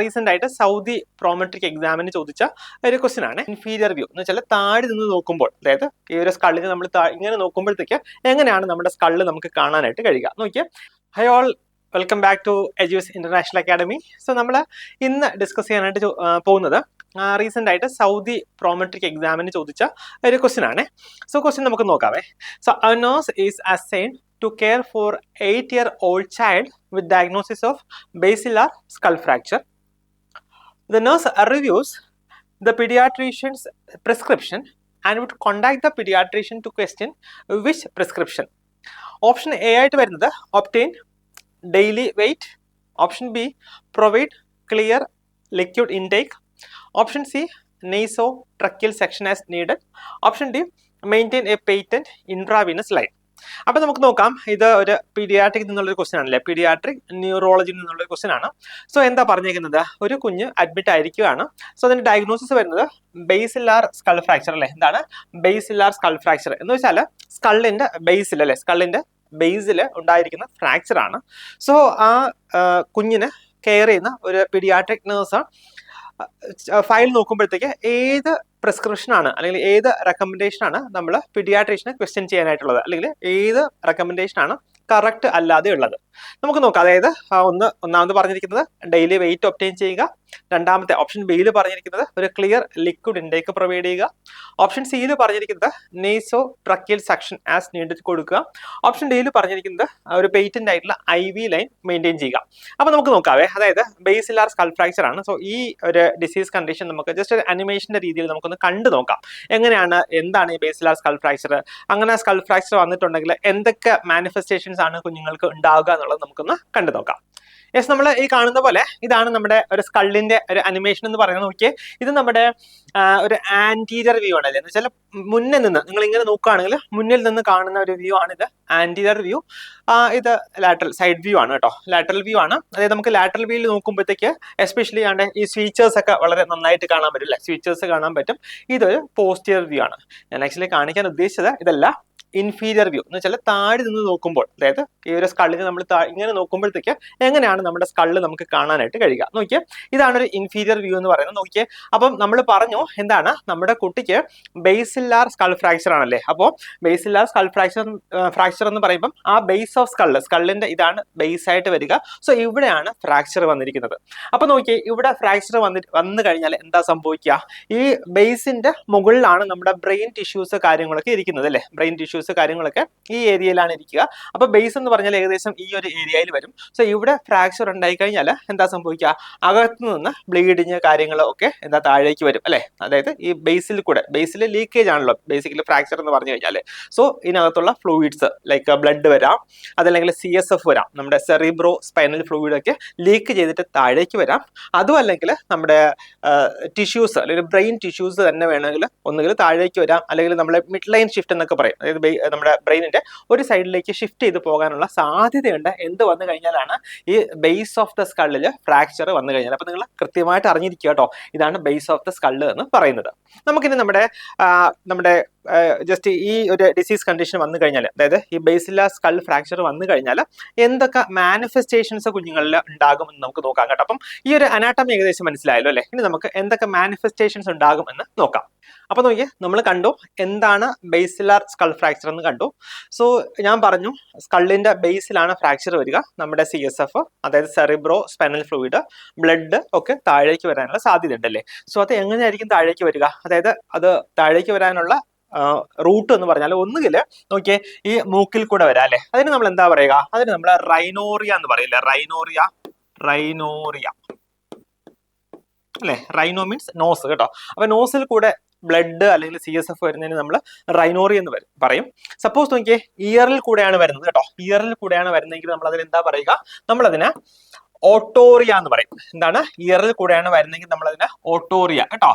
Recent ആയിട്ട് Saudi Prometric എക്സാമിന് ചോദിച്ച ഒരു ക്വസ്റ്റ്യൻ ആണ്. ഇൻഫീരിയർ വ്യൂ എന്ന് വെച്ചാൽ താഴെ നിന്ന് നോക്കുമ്പോൾ, അതായത് ഈ ഒരു സ്കള്ളിന് നമ്മൾ ഇങ്ങനെ നോക്കുമ്പോഴത്തേക്ക് എങ്ങനെയാണ് നമ്മുടെ സ്കള്ള് നമുക്ക് കാണാനായിട്ട് കഴിയുക. നോക്കിയേ. Hi all, welcome back to Edus international academy. So നമ്മൾ ഇന്ന് ഡിസ്കസ് ചെയ്യാനായിട്ട് പോകുന്നത് റീസെന്റ് ആയിട്ട് സൗദി പ്രോമെട്രിക് എക്സാമിന് ചോദിച്ച ഒരു ക്വസ്റ്റ്യൻ ആണ്. സോ ക്വസ്റ്റ്യൻ നമുക്ക് നോക്കാവേ. So a nurse is assigned to care for 8-year-old child with diagnosis of basilar skull fracture. The nurse reviews the pediatrician's prescription and would contact the pediatrician to question which prescription. Option A ആയിട്ട് വരുന്നത് obtain daily weight. Option B provide clear liquid intake. Option C nasotracheal section as needed. Option D maintain a patent intravenous line. അപ്പൊ നമുക്ക് നോക്കാം. ഇത് ഒരു paediatric നിന്നുള്ളൊരു question ആണല്ലേ, paediatric ന്യൂറോളജിയിൽ നിന്നുള്ള ക്വസ്റ്റ്യൻ ആണ്. സോ എന്താ പറഞ്ഞേക്കുന്നത്, ഒരു കുഞ്ഞ് അഡ്മിറ്റ് ആയിരിക്കുകയാണ്. സോ അതിന്റെ ഡയഗ്നോസിസ് വരുന്നത് ബേസിലാർ സ്കൾ ഫ്രാക്ചർ അല്ലേ. എന്താണ് ബേസിലാർ സ്കൾ ഫ്രാക്ചർ എന്ന് വെച്ചാൽ സ്കള്ളിന്റെ ബേസിൽ അല്ലെ, സ്കള്ളിന്റെ ബേസിൽ ഉണ്ടായിരിക്കുന്ന ഫ്രാക്ചർ ആണ്. സോ ആ കുഞ്ഞിനെ കെയർ ചെയ്യുന്ന ഒരു പീഡിയാട്രിക് നേഴ്സ് ഫയൽ നോക്കുമ്പോഴത്തേക്ക് ഏത് പ്രിസ്ക്രിപ്ഷൻ ആണ് അല്ലെങ്കിൽ ഏത് റെക്കമെൻഡേഷൻ ആണ് നമ്മൾ പീഡിയാട്രീഷ്യനെ ക്വസ്റ്റ്യൻ ചെയ്യാനായിട്ടുള്ളത്, അല്ലെങ്കിൽ ഏത് റെക്കമെൻഡേഷൻ ആണ് കറക്റ്റ് അല്ലാതെ ഉള്ളത് നമുക്ക് നോക്കാം. അതായത് ഒന്നാമത് പറഞ്ഞിരിക്കുന്നത് ഡെയിലി വെയിറ്റ് ഒബ്റ്റെയിൻ ചെയ്യുക. രണ്ടാമത്തെ ഓപ്ഷൻ ബിയിൽ പറഞ്ഞിരിക്കുന്നത് ഒരു ക്ലിയർ ലിക്വിഡ് ഇൻടേക്ക് പ്രൊവൈഡ് ചെയ്യുക. ഓപ്ഷൻ സിയിൽ പറഞ്ഞിരിക്കുന്നത് naso tracheal section as needed കൊടുക്കുക. ഓപ്ഷൻ ഡിയിൽ പറഞ്ഞിരിക്കുന്നത് ഒരു പേറ്റന്റ് ആയിട്ടുള്ള IV ലൈൻ മെയിൻറ്റെയിൻ ചെയ്യുക. അപ്പൊ നമുക്ക് നോക്കാവേ. അതായത് ബേസിലാർ സ്കൾ ഫ്രാക്ചർ ആണ്. സോ ഈ ഒരു ഡിസീസ് കണ്ടീഷൻ നമുക്ക് ജസ്റ്റ് ഒരു അനിമേഷന്റെ രീതിയിൽ നമുക്കൊന്ന് കണ്ടു നോക്കാം. എങ്ങനെയാണ്, എന്താണ് ഈ ബേസിലാർ സ്കൾ ഫ്രാക്ചർ, അങ്ങനെ സ്കൾ ഫ്രാക്ചർ വന്നിട്ടുണ്ടെങ്കിൽ എന്തൊക്കെ മാനിഫെസ്റ്റേഷൻസ് ആണ് കുഞ്ഞുങ്ങൾക്ക് ഉണ്ടാവുക എന്നുള്ളത് നമുക്കൊന്ന് കണ്ടു നോക്കാം. യെസ്, നമ്മൾ ഈ കാണുന്ന പോലെ ഇതാണ് നമ്മുടെ ഒരു സ്കള്ളിന്റെ ഒരു അനിമേഷൻ എന്ന് പറയുന്നത്. നോക്കിയേ, ഇത് നമ്മുടെ ഒരു ആന്റീരിയർ വ്യൂ ആണ് അല്ലേ. എന്ന് വെച്ചാൽ മുന്നിൽ നിന്ന് നിങ്ങൾ ഇങ്ങനെ നോക്കുകയാണെങ്കിൽ മുന്നിൽ നിന്ന് കാണുന്ന ഒരു വ്യൂ ആണ് ഇത്, ആന്റീരിയർ വ്യൂ. ഇത് ലാറ്ററൽ സൈഡ് വ്യൂ ആണ് കേട്ടോ, ലാറ്ററൽ വ്യൂ ആണ്. അതായത് നമുക്ക് ലാറ്ററൽ വ്യൂയിൽ നോക്കുമ്പോഴത്തേക്ക് എസ്പെഷ്യലി ഈ സ്വീച്ചേഴ്സ് ഒക്കെ വളരെ നന്നായിട്ട് കാണാൻ പറ്റും അല്ലെ, സ്വീച്ചേഴ്സ് കാണാൻ പറ്റും. ഇതൊരു പോസ്റ്റീരിയർ വ്യൂ ആണ്. ഞാൻ ആക്ച്വലി കാണിക്കാൻ ഉദ്ദേശിച്ചത് ഇതല്ല, ഇൻഫീരിയർ വ്യൂ എന്ന് വെച്ചാൽ താഴെ നിന്ന് നോക്കുമ്പോൾ, അതായത് ഈ ഒരു സ്കള്ളിന് നമ്മൾ ഇങ്ങനെ നോക്കുമ്പോഴത്തേക്ക് എങ്ങനെയാണ് നമ്മുടെ സ്കള്ള് നമുക്ക് കാണാനായിട്ട് കഴിയുക. നോക്കിയേ, ഇതാണ് ഒരു ഇൻഫീരിയർ വ്യൂ എന്ന് പറയുന്നത്. നോക്കിയേ, അപ്പം നമ്മൾ പറഞ്ഞു എന്താണ്, നമ്മുടെ കുട്ടിക്ക് ബേസിലാർ സ്കൾ ഫ്രാക്ചർ ആണല്ലേ. അപ്പോൾ ബേസിലാർ സ്കൾ ഫ്രാക്ചർ എന്ന് പറയുമ്പോൾ ആ ബേസ് ഓഫ് സ്കള്ളിന്റെ ഇതാണ് ബേസ് ആയിട്ട് വരിക. സോ ഇവിടെയാണ് ഫ്രാക്ചർ വന്നിരിക്കുന്നത്. അപ്പൊ നോക്കിയേ, ഇവിടെ ഫ്രാക്ചർ വന്നു കഴിഞ്ഞാൽ എന്താ സംഭവിക്കുക, ഈ ബേസിന്റെ മുകളിലാണ് നമ്മുടെ ബ്രെയിൻ ടിഷ്യൂസ് കാര്യങ്ങളൊക്കെ ഇരിക്കുന്നത് അല്ലെ. ബ്രെയിൻ ടിഷ്യൂസ് കാര്യങ്ങളൊക്കെ ഈ ഏരിയയിലാണ് ഇരിക്കുക. അപ്പൊ ബേസ് എന്ന് പറഞ്ഞാൽ ഏകദേശം ഈ ഒരു ഏരിയയിൽ വരും. സോ ഇവിടെ ഫ്രാക്ചർ ഉണ്ടായി കഴിഞ്ഞാൽ എന്താ സംഭവിക്കുക, അകത്തു നിന്ന് ബ്ലീഡിങ് കാര്യങ്ങളൊക്കെ എന്താ താഴേക്ക് വരും അല്ലെ. അതായത് ഈ ബേസിൽ കൂടെ, ബേസിൽ ലീക്കേജ് ആണല്ലോ ബേസിക്കലി ഫ്രാക്ചർ എന്ന് പറഞ്ഞു കഴിഞ്ഞാൽ. സോ ഇതിനകത്തുള്ള ഫ്ലൂയിഡ്സ് ലൈക്ക് ബ്ലഡ് വരാം, അതല്ലെങ്കിൽ CSF വരാം, നമ്മുടെ സെറിബ്രോ സ്പൈനൽ ഫ്ലൂയിഡ് ഒക്കെ ലീക്ക് ചെയ്തിട്ട് താഴേക്ക് വരാം. അതും അല്ലെങ്കിൽ നമ്മുടെ ടിഷ്യൂസ് അല്ലെങ്കിൽ ബ്രെയിൻ ടിഷ്യൂസ് തന്നെ വേണമെങ്കിൽ ഒന്നുകിൽ താഴേക്ക് വരാം, അല്ലെങ്കിൽ നമ്മുടെ മിഡ് ലൈൻ ഷിഫ്റ്റ് എന്നൊക്കെ പറയും. അതായത് നമ്മുടെ ബ്രെയിനിന്റെ ഒരു സൈഡിലേക്ക് ഷിഫ്റ്റ് ചെയ്ത് പോകാനുള്ള സാധ്യതയുണ്ട്. എന്ത് വന്നു കഴിഞ്ഞാലാണ് ഈ ബേസ് ഓഫ് ദ സ്കള്ളിൽ ഫ്രാക്ചർ വന്നു കഴിഞ്ഞാൽ. അപ്പൊ നിങ്ങൾ കൃത്യമായിട്ട് അറിഞ്ഞിരിക്കുക കേട്ടോ, ഇതാണ് ബേസ് ഓഫ് ദ സ്കള്ള് എന്ന് പറയുന്നത്. നമുക്കിനി നമ്മുടെ ജസ്റ്റ് ഈ ഒരു ഡിസീസ് കണ്ടീഷൻ വന്നു കഴിഞ്ഞാൽ, അതായത് ഈ ബേസിലാർ സ്കൾ ഫ്രാക്ചർ വന്നു കഴിഞ്ഞാൽ എന്തൊക്കെ മാനിഫെസ്റ്റേഷൻസ് കുഞ്ഞുങ്ങളിൽ ഉണ്ടാകുമെന്ന് നമുക്ക് നോക്കാം കേട്ടോ. അപ്പം ഈ ഒരു അനാട്ടമി ഏകദേശം മനസ്സിലായല്ലോ അല്ലെ. ഇനി നമുക്ക് എന്തൊക്കെ മാനിഫെസ്റ്റേഷൻസ് ഉണ്ടാകും എന്ന് നോക്കാം. അപ്പൊ നോക്കിയേ, നമ്മൾ കണ്ടു എന്താണ് ബേസിലാർ സ്കൾ ഫ്രാക്ചർ എന്ന് കണ്ടു. സോ ഞാൻ പറഞ്ഞു സ്കള്ളിന്റെ ബേസിലാണ് ഫ്രാക്ചർ വരിക. നമ്മുടെ CSF, അതായത് സെറിബ്രോ സ്പൈനൽ ഫ്ലൂയിഡ്, ബ്ലഡ് ഒക്കെ താഴേക്ക് വരാനുള്ള സാധ്യത ഉണ്ടല്ലേ. സോ അത് എങ്ങനെയായിരിക്കും താഴേക്ക് വരിക, അതായത് അത് താഴേക്ക് വരാനുള്ള റൂട്ട് എന്ന് പറഞ്ഞാൽ ഒന്നുകിൽ നോക്കിയേ ഈ മൂക്കിൽ കൂടെ വരാം അല്ലെ. അതിന് നമ്മൾ എന്താ പറയുക, അതിന് നമ്മൾ റൈനോറിയ എന്ന് പറയില്ലേ, റൈനോറിയ അല്ലെ. റൈനോ മീൻസ് നോസ് കേട്ടോ. അപ്പൊ നോസിൽ കൂടെ ബ്ലഡ് അല്ലെങ്കിൽ CSF വരുന്നതിന് നമ്മൾ റൈനോറിയ എന്ന് പറയും. സപ്പോസ് നോക്കിയേ ഇയറിൽ കൂടെയാണ് വരുന്നത് കേട്ടോ, ഇയറിൽ കൂടെയാണ് വരുന്നതെങ്കിൽ നമ്മൾ അതിന് എന്താ പറയുക, നമ്മളതിന് ഓട്ടോറിയ എന്ന് പറയും. എന്താണ്, ഇയറിൽ കൂടെയാണ് വരുന്നതെങ്കിൽ നമ്മൾ അതിന് ഓട്ടോറിയ കേട്ടോ,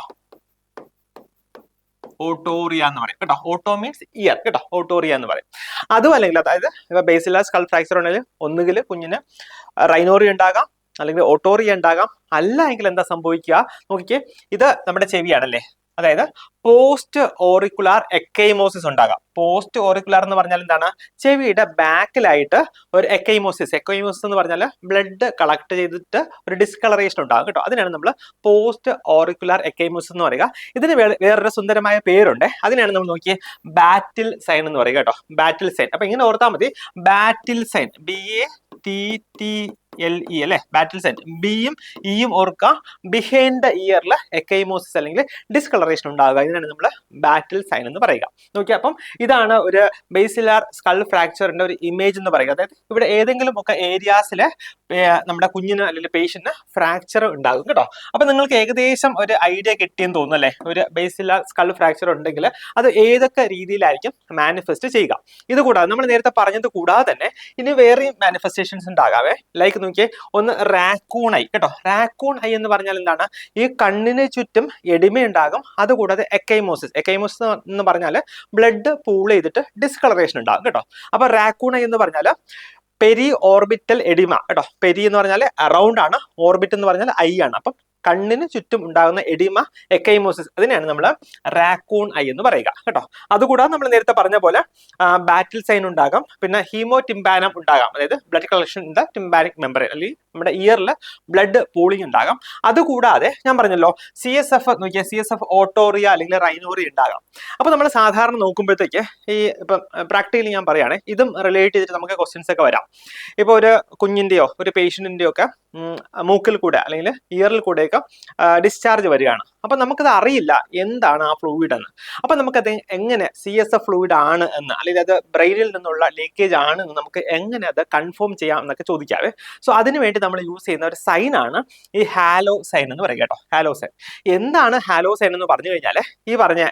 ഓട്ടോറിയ എന്ന് പറയും കേട്ടോ. ഓട്ടോ മീൻസ് ഇയർ കേട്ടോ, ഓട്ടോറിയ എന്ന് പറയും. അതും അല്ലെങ്കിൽ അതായത് ബേസിലാർ സ്കൾ ഫ്രാക്ചർ ഉണ്ടെങ്കിൽ ഒന്നുകിൽ കുഞ്ഞിന് റൈനോറിയ ഉണ്ടാകാം, അല്ലെങ്കിൽ ഓട്ടോറിയ ഉണ്ടാകാം. അല്ല എങ്കിൽ എന്താ സംഭവിക്കുക, നോക്കിക്കേ, ഇത് നമ്മുടെ ചെവിയാണല്ലേ, അതായത് പോസ്റ്റ് ഓറിക്കുലാർ എക്കൈമോസിസ് ഉണ്ടാകാം. പോസ്റ്റ് ഓറിക്കുലാർ എന്ന് പറഞ്ഞാൽ എന്താണ്? ചെവിയുടെ ബാക്കിലായിട്ട് ഒരു എക്കൈമോസിസ് എന്ന് പറഞ്ഞാൽ ബ്ലഡ് കളക്ട് ചെയ്തിട്ട് ഒരു ഡിസ്കളറേഷൻ ഉണ്ടാകും കേട്ടോ. അതിനാണ് നമ്മൾ പോസ്റ്റ് ഓറിക്കുലാർ എക്കൈമോസിസ് എന്ന് പറയുക. ഇതിന് വേറൊരു സുന്ദരമായ പേരുണ്ട്. അതിനാണ് നമ്മൾ നോക്കിയേ ബാറ്റിൽ സൈൻ എന്ന് പറയുക കേട്ടോ. ബാറ്റിൽ സൈൻ. അപ്പൊ ഇങ്ങനെ ഓർത്താൽ മതി, ബാറ്റിൽ സൈൻ, BATTLE അല്ലെ, ബാറ്റിൽ സൈൻ. ബിയും ഇയും ഓർക്കുക. ബിഹൈൻഡ് ദ ഇയറിൽ എക്കൈമോസിസ് അല്ലെങ്കിൽ ഡിസ്കളറേഷൻ ഉണ്ടാകുക. ഇതിനാണ് നമ്മൾ ബാറ്റിൽ സൈൻ എന്ന് പറയുക. നോക്കിയാൽ അപ്പം ഇതാണ് ഒരു ബേസിലാർ സ്കൾ ഫ്രാക്ചറിന്റെ ഒരു ഇമേജ് എന്ന് പറയുക. അതായത് ഇവിടെ ഏതെങ്കിലും ഒക്കെ ഏരിയാസിലെ നമ്മുടെ കുഞ്ഞിന് അല്ലെങ്കിൽ പേഷ്യന്റിന് ഫ്രാക്ചർ ഉണ്ടാകും കേട്ടോ. അപ്പൊ നിങ്ങൾക്ക് ഏകദേശം ഒരു ഐഡിയ കിട്ടിയെന്ന് തോന്നുന്നു അല്ലെ, ഒരു ബേസിലാർ സ്കൾ ഫ്രാക്ചർ ഉണ്ടെങ്കിൽ അത് ഏതൊക്കെ രീതിയിലായിരിക്കും മാനിഫെസ്റ്റ് ചെയ്യുക. ഇത് കൂടാതെ നമ്മൾ നേരത്തെ പറഞ്ഞത് കൂടാതെ തന്നെ ഇനി വേറെയും മാനിഫെസ്റ്റേഷൻസ് ഉണ്ടാകാവേ. ലൈക്ക് നോക്കിയേ, ഒന്ന് റാക്കൂൺ ഐ കേട്ടോ. റാക്കൂൺ ഐ എന്ന് പറഞ്ഞാൽ എന്താണ്? ഈ കണ്ണിന് ചുറ്റും എഡിമ ഉണ്ടാകും. അതുകൂടാതെ എക്കൈമോസിസ് എന്ന് പറഞ്ഞാൽ ബ്ലഡ് പൂൾ ചെയ്തിട്ട് ഡിസ്കളറേഷൻ ഉണ്ടാകും കേട്ടോ. അപ്പൊ റാക്കൂൺ ഐ എന്ന് പറഞ്ഞാൽ പെരി ഓർബിറ്റൽ എഡിമ കേട്ടോ. പെരി എന്ന് പറഞ്ഞാൽ അറൗണ്ട് ആണ്, ഓർബിറ്റ് എന്ന് പറഞ്ഞാൽ ഐ ആണ്. അപ്പം കണ്ണിന് ചുറ്റും ഉണ്ടാകുന്ന എഡിമ, എക്കൈമോസിസ്, അതിനെയാണ് നമ്മൾ റാക്കൂൺ ഐ എന്ന് പറയുക കേട്ടോ. അതുകൂടാതെ നമ്മൾ നേരത്തെ പറഞ്ഞ പോലെ ബാറ്റിൽ സൈൻ ഉണ്ടാകാം, പിന്നെ ഹീമോടിംപാനം ഉണ്ടാകാം, അതായത് blood collection in the tympanic membrane, അല്ലെങ്കിൽ നമ്മുടെ ഇയറിൽ ബ്ലഡ് പൂളിംഗ് ഉണ്ടാകാം. അതുകൂടാതെ ഞാൻ പറഞ്ഞല്ലോ CSF നോക്കിയാൽ CSF ഓട്ടോറിയ അല്ലെങ്കിൽ റൈനോറിയ ഉണ്ടാകാം. അപ്പൊ നമ്മൾ സാധാരണ നോക്കുമ്പോഴത്തേക്ക് ഈ ഇപ്പം പ്രാക്ടിക്കലി ഞാൻ പറയുകയാണ്, ഇതും റിലേറ്റ് ചെയ്തിട്ട് നമുക്ക് ക്വസ്റ്റ്യൻസ് ഒക്കെ വരാം. ഇപ്പൊ ഒരു കുഞ്ഞിന്റെയോ ഒരു പേഷ്യന്റിന്റെയോ ഒക്കെ മൂക്കിൽ കൂടെ അല്ലെങ്കിൽ ഇയറിൽ കൂടെയൊക്കെ ഡിസ്ചാർജ് വരികയാണ്. അപ്പൊ നമുക്കത് അറിയില്ല എന്താണ് ആ ഫ്ലൂയിഡ് എന്ന്. അപ്പൊ നമുക്കത് എങ്ങനെ CSF ഫ്ലൂയിഡ് ആണ് എന്ന്, അല്ലെങ്കിൽ അത് ബ്രെയിനിൽ നിന്നുള്ള ലീക്കേജ് ആണ് എന്ന് നമുക്ക് എങ്ങനെ അത് കൺഫേം ചെയ്യാം എന്നൊക്കെ ചോദിക്കാവേ. സോ അതിനുവേണ്ടി നമ്മൾ യൂസ് ചെയ്യുന്ന ഒരു സൈൻ ആണ് ഈ ഹാലോ സൈൻ എന്ന് പറയുക കേട്ടോ. Halo sign. എന്താണ് ഹാലോ സൈൻ എന്ന് പറഞ്ഞു കഴിഞ്ഞാൽ, ഈ പറഞ്ഞ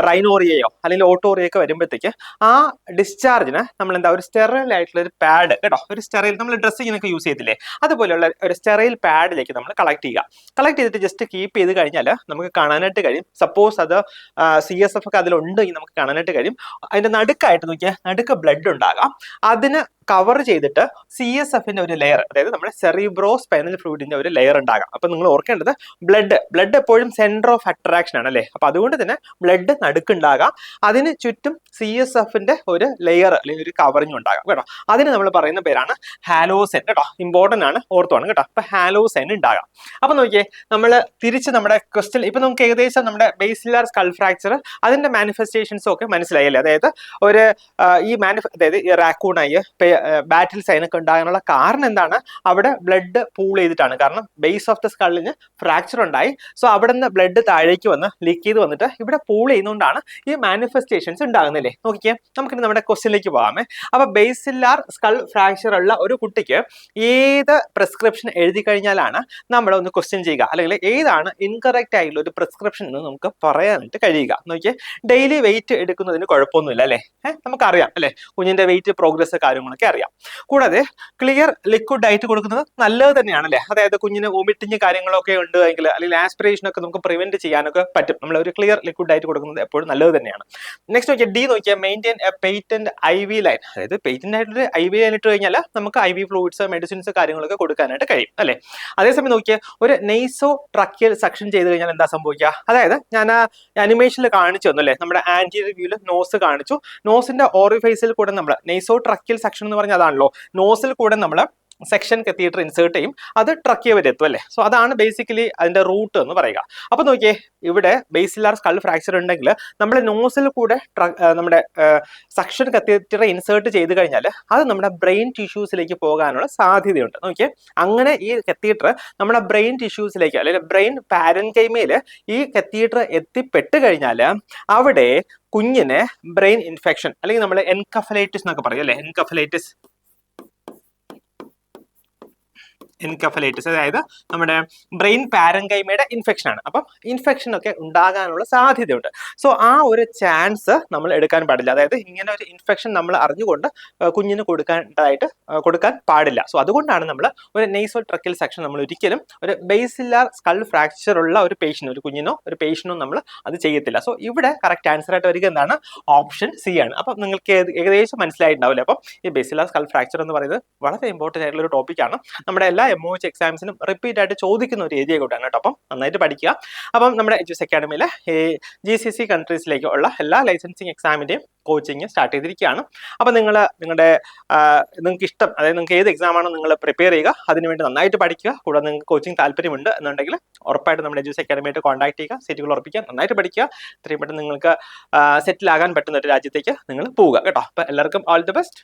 റൈനോറിയയോ അല്ലെങ്കിൽ ഓട്ടോറിയൊക്കെ വരുമ്പോഴത്തേക്ക് ആ ഡിസ്ചാർജിന് നമ്മൾ എന്താ, ഒരു സ്റ്റെറൈൽ ആയിട്ടുള്ള ഒരു പാഡ് കേട്ടോ, ഒരു സ്റ്റെറൈൽ, നമ്മൾ ഡ്രസ്സിങ്ങിനൊക്കെ യൂസ് ചെയ്തില്ലേ, അതുപോലെയുള്ള ഒരു സ്റ്റെറൈൽ പാഡിലേക്ക് നമ്മൾ കളക്ട് ചെയ്യുക. കളക്ട് ചെയ്തിട്ട് ജസ്റ്റ് കീപ്പ് ചെയ്ത് കഴിഞ്ഞാൽ നമുക്ക് കാണാനായിട്ട് കഴിയും. സപ്പോസ് അത് CSF ഒക്കെ അതിലുണ്ടെങ്കിൽ നമുക്ക് കാണാനായിട്ട് കഴിയും. അതിന്റെ നടുക്കായിട്ട് നോക്കിയാൽ നടുക്ക് ബ്ലഡ് ഉണ്ടാകാം. അതിന് കവർ ചെയ്തിട്ട് CSFന്റെ ഒരു ലെയർ, അതായത് നമ്മുടെ സെറിബ്രോ സ്പൈനൽ ഫ്ലൂയിഡിന്റെ ഒരു ലെയർ ഉണ്ടാകാം. അപ്പൊ നിങ്ങൾ ഓർക്കേണ്ടത് ബ്ലഡ് എപ്പോഴും സെന്റർ ഓഫ് അട്രാക്ഷൻ ആണ് അല്ലേ. അപ്പൊ അതുകൊണ്ട് തന്നെ ബ്ലഡ് നടുക്കുണ്ടാകാം, അതിന് ചുറ്റും CSFന്റെ ഒരു ലെയർ അല്ലെങ്കിൽ ഒരു കവറിങ് ഉണ്ടാകാം കേട്ടോ. അതിന് നമ്മൾ പറയുന്ന പേരാണ് ഹാലോസൈൻ കേട്ടോ. ഇമ്പോർട്ടന്റ് ആണ്, ഓർത്തോണം കേട്ടോ. അപ്പൊ ഹാലോസൈൻ ഉണ്ടാകാം. അപ്പൊ നോക്കിയേ, നമ്മൾ തിരിച്ച് നമ്മുടെ ക്വസ്റ്റ്യൻ ഇപ്പൊ നമുക്ക് ഏകദേശം നമ്മുടെ ബേസിലാർ സ്കൾ ഫ്രാക്ചർ അതിന്റെ മാനിഫെസ്റ്റേഷൻസും ഒക്കെ മനസ്സിലായല്ലേ. അതായത് ഒരു അതായത് ഈ റാക്കൂൺ ഐ, ബാറ്റിൽ സൈൻ ഒക്കെ ഉണ്ടാകാനുള്ള കാരണം എന്താണ്? അവിടെ ബ്ലഡ് പൂൾ ചെയ്തിട്ടാണ്. കാരണം ബേസ് ഓഫ് ദ സ്കളിന് ഫ്രാക്ചർ ഉണ്ടായി. സോ അവിടെ നിന്ന് ബ്ലഡ് താഴേക്ക് വന്ന് ലീക്ക് ചെയ്ത് വന്നിട്ട് ഇവിടെ പൂൾ ചെയ്യുന്നതുകൊണ്ടാണ് ഈ മാനിഫെസ്റ്റേഷൻസ് ഉണ്ടാകുന്നില്ലേ. നോക്കിയേ, നമുക്കിനി നമ്മുടെ ക്വസ്റ്റ്യനിലേക്ക് പോകാമേ. അപ്പൊ ബേസിലാർ സ്കൾ ഫ്രാക്ചർ ഉള്ള ഒരു കുട്ടിക്ക് ഏത് പ്രിസ്ക്രിപ്ഷൻ എഴുതി കഴിഞ്ഞാലാണ് നമ്മൾ ഒന്ന് ക്വസ്റ്റ്യൻ ചെയ്യുക, അല്ലെങ്കിൽ ഏതാണ് ഇൻകറക്റ്റ് ആയിട്ടുള്ള ഒരു പ്രിസ്ക്രിപ്ഷൻ എന്ന് നമുക്ക് പറയാനായിട്ട് കഴിയുക. നോക്കിയേ, ഡെയിലി വെയിറ്റ് എടുക്കുന്നതിന് കുഴപ്പമൊന്നുമില്ല അല്ലേ. നമുക്കറിയാം അല്ലെ, കുഞ്ഞിന്റെ വെയിറ്റ് പ്രോഗ്രസ് കാര്യങ്ങളൊക്കെ അറിയാം. കൂടാതെ ക്ലിയർ ലിക്വിഡ് ഡയറ്റ് കൊടുക്കുന്നത് നല്ലത് തന്നെയാണല്ലേ. അതായത് കുഞ്ഞിന് വോമിറ്റിങ് കാര്യങ്ങളൊക്കെ ഉണ്ട് എങ്കിൽ, അല്ലെങ്കിൽ ആസ്പിറേഷൻ ഒക്കെ നമുക്ക് പ്രിവെന്റ് ചെയ്യാനൊക്കെ പറ്റും. നമ്മൾ ഒരു ക്ലിയർ ലിക്വിഡ് ഡയറ്റ് കൊടുക്കുന്നത് എപ്പോഴും നല്ലത് തന്നെയാണ്. നെക്സ്റ്റ് നോക്കിയാൽ ഡി നോക്കിയാൽ maintain A patent IV line. അതായത് പേറ്റന്റ് ആയിട്ടൊരു IV ലൈൻ ഇട്ട് കഴിഞ്ഞാൽ നമുക്ക് IV ഫ്ലൂയിഡ്സ്, മെഡിസിൻസ് കാര്യങ്ങളൊക്കെ കൊടുക്കാനായിട്ട് കഴിയും അല്ലെ. അതേസമയം നോക്കിയാൽ ഒരു നെയ്സോ ട്രക്കിയൽ സക്ഷൻ ചെയ്ത് കഴിഞ്ഞാൽ എന്താ സംഭവിക്കുക? അതായത് ഞാൻ അനിമേഷനിൽ കാണിച്ചു തന്നു അല്ലേ, നമ്മുടെ ആന്റീരിയർ വ്യൂവിൽ നോസ് കാണിച്ചു. നോസിന്റെ ഓറിഫൈസിൽ കൂടെ നമ്മൾ നെയ്സോ ട്രക്കിയൽ സക്ഷൻ എന്ന് പറഞ്ഞാൽ അതാണല്ലോ, നോസിൽ കൂടെ നമ്മൾ സെക്ഷൻ കത്തീറ്റർ ഇൻസേർട്ട് ചെയ്യും, അത് ട്രക്കിയ വരെ എത്തും അല്ലേ. സോ അതാണ് ബേസിക്കലി അതിന്റെ റൂട്ട് എന്ന് പറയുക. അപ്പൊ നോക്കിയേ, ഇവിടെ ബേസിലാർ സ്കൾ ഫ്രാക്ചർ ഉണ്ടെങ്കിൽ നമ്മൾ നോസിൽ കൂടെ നമ്മുടെ സെക്ഷൻ കത്തീറ്റർ ഇൻസേർട്ട് ചെയ്ത് കഴിഞ്ഞാൽ അത് നമ്മുടെ ബ്രെയിൻ ടിഷ്യൂസിലേക്ക് പോകാനുള്ള സാധ്യതയുണ്ട്. നോക്കിയേ, അങ്ങനെ ഈ കത്തീറ്റർ നമ്മുടെ ബ്രെയിൻ ടിഷ്യൂസിലേക്ക് അല്ലെങ്കിൽ ബ്രെയിൻ പാരൻകൈമയിൽ ഈ കത്തീറ്റർ എത്തിപ്പെട്ട് കഴിഞ്ഞാൽ അവിടെ കുഞ്ഞിന് ബ്രെയിൻ ഇൻഫെക്ഷൻ, അല്ലെങ്കിൽ നമ്മൾ എൻകഫലൈറ്റിസ് എന്നൊക്കെ പറയും അല്ലെ. എൻകഫലൈറ്റിസ് അതായത് നമ്മുടെ ബ്രെയിൻ പാരൻകൈമയുടെ ഇൻഫെക്ഷൻ ആണ്. അപ്പം ഇൻഫെക്ഷൻ ഒക്കെ ഉണ്ടാകാനുള്ള സാധ്യതയുണ്ട്. സോ ആ ഒരു ചാൻസ് നമ്മൾ എടുക്കാൻ പാടില്ല. അതായത് ഇങ്ങനെ ഒരു ഇൻഫെക്ഷൻ നമ്മൾ അറിഞ്ഞുകൊണ്ട് കുഞ്ഞിന് കൊടുക്കാൻ പാടില്ല. സോ അതുകൊണ്ടാണ് നമ്മൾ ഒരു നെയ്സോ ട്രക്കിയൽ സെക്ഷൻ നമ്മൾ ഒരിക്കലും ഒരു ബേസിലാർ സ്കൾ ഫ്രാക്ചർ ഉള്ള ഒരു പേഷ്യന്റ്, ഒരു കുഞ്ഞിനോ ഒരു പേഷ്യനോ നമ്മൾ അത് ചെയ്യത്തില്ല. സോ ഇവിടെ കറക്റ്റ് ആൻസർ ആയിട്ട് വരിക എന്താണ്? ഓപ്ഷൻ സി ആണ്. അപ്പം നിങ്ങൾക്ക് ഏകദേശം മനസ്സിലായിട്ടുണ്ടാവില്ലേ. അപ്പം ഈ ബേസിലാർ സ്കൾ ഫ്രാക്ചർ എന്ന് പറയുന്നത് വളരെ ഇമ്പോർട്ടന്റ് ആയിട്ടുള്ള ഒരു ടോപ്പിക്കാണ്. നമ്മുടെ എല്ലാ MOH എക്സാംസിനും റിപ്പീറ്റ് ആയിട്ട് ചോദിക്കുന്ന ഒരു ഏരിയ കൂടെയാണ് കേട്ടോ. അപ്പം നന്നായിട്ട് പഠിക്കുക. അപ്പം നമ്മുടെ എജുസ് അക്കാഡമിയിലെ ഈ GCC കൺട്രീസിലേക്ക് ഉള്ള എല്ലാ ലൈസൻസിങ് എക്സാമിന്റെയും കോച്ചിങ് സ്റ്റാർട്ട് ചെയ്തിരിക്കുകയാണ്. അപ്പം നിങ്ങൾക്ക് ഇഷ്ടം, അതായത് നിങ്ങൾക്ക് ഏത് എക്സാം ആണോ നിങ്ങൾ പ്രിപ്പയർ ചെയ്യുക, അതിനുവേണ്ടി നന്നായിട്ട് പഠിക്കുക. കൂടാതെ നിങ്ങൾക്ക് കോച്ചിങ് താല്പര്യമുണ്ട് എന്നുണ്ടെങ്കിൽ ഉറപ്പായിട്ട് നമ്മുടെ എജുസ് അക്കാഡമിയായിട്ട് കോൺടാക്ട് ചെയ്യുക. സീറ്റുകൾ ഉറപ്പിക്കാൻ നന്നായിട്ട് പഠിക്കുക. ഇത്രയും പെട്ടെന്ന് നിങ്ങൾക്ക് സെറ്റിൽ ആകാൻ പറ്റുന്ന ഒരു രാജ്യത്തേക്ക് നിങ്ങൾ പോവുക കേട്ടോ. അപ്പം എല്ലാവർക്കും ഓൾ ദി ബെസ്റ്റ്.